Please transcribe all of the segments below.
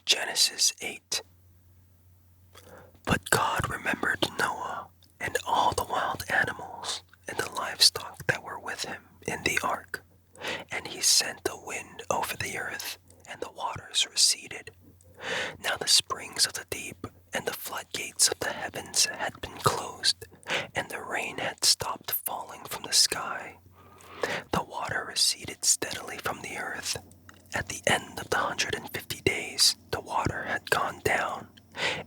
Genesis 8. But God remembered Noah and all the wild animals and the livestock that were with him in the ark, and he sent a wind over the earth, and the waters receded. Now the springs of the deep and the floodgates of the heavens had been closed, and the rain had stopped falling from the sky. The water receded steadily from the earth. At the end of the 150 days, the water had gone down,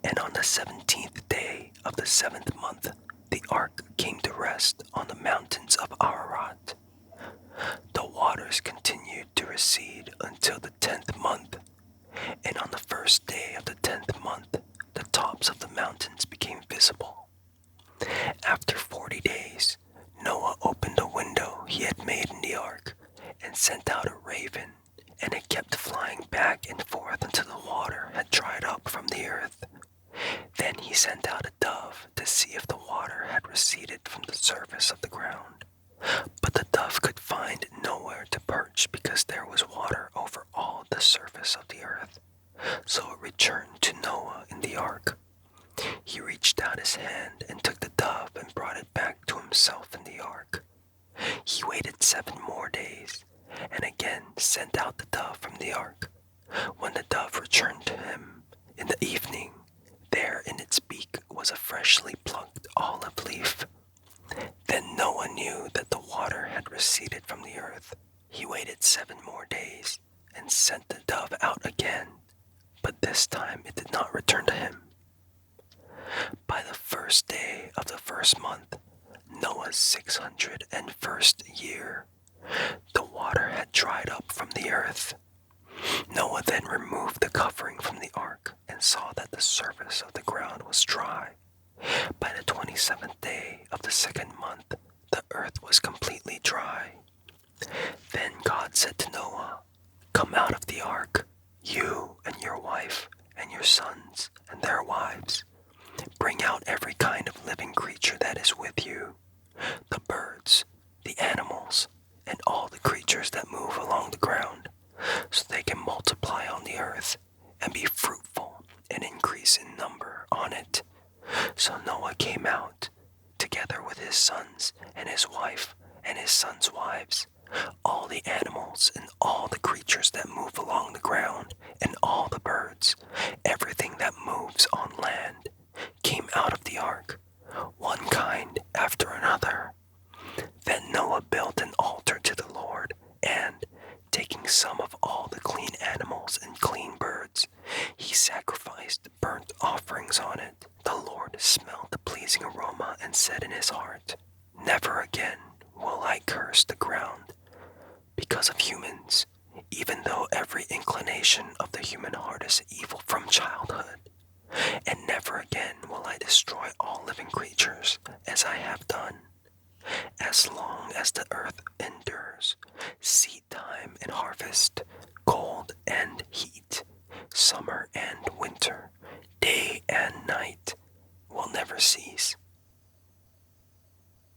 and on the 17th day of the 7th month, the ark came to rest on the mountains of Ararat. The waters continued to recede until the 10th month, and on the first day of the 10th month, the tops of the mountains became visible. After 40 days, Noah opened a window he had made in the ark and sent out a raven, and it kept flying back and forth until the water had dried up from the earth. Then he sent out a dove to see if the water had receded from the surface of the ground. But the dove could find nowhere to perch because there was water over all the surface of the earth. So it returned to Noah in the ark. He reached out his hand and took the dove and brought it back to himself in the ark. He waited 7 more days and again sent out the dove from the ark. When the dove returned to him in the evening, there in its beak was a freshly plucked olive leaf. Then Noah knew that the water had receded from the earth. He waited 7 more days and sent the dove out again, but this time it did not return to him. By the first day of the first month, Noah's 601st year, the water had dried up from the earth. Noah then removed the covering from the ark and saw that the surface of the ground was dry. By the 27th day of the 2nd month, the earth was completely dry. Then God said to Noah, "Come out of the ark, you and your wife and your sons and their wives. Bring out every kind of living creature that is with you, the birds, the animals, and all the creatures that move along the ground, so they can multiply on the earth and be fruitful and increase in number on it." So Noah came out, together with his sons and his wife and his sons' wives, all the animals and all the creatures that move along the ground, and all the birds, everything that moves on land, came out of the ark, one kind after another. Then Noah built an altar to the Lord, and, taking some of all the clean animals and clean birds, he sacrificed burnt offerings on it. The Lord smelled the pleasing aroma and said in his heart, "Never again will I curse the ground because of humans, even though every inclination of the human heart is evil from childhood. And never again will I destroy all living creatures as I have done. As long as the earth endures, seed time and harvest, cold and heat, summer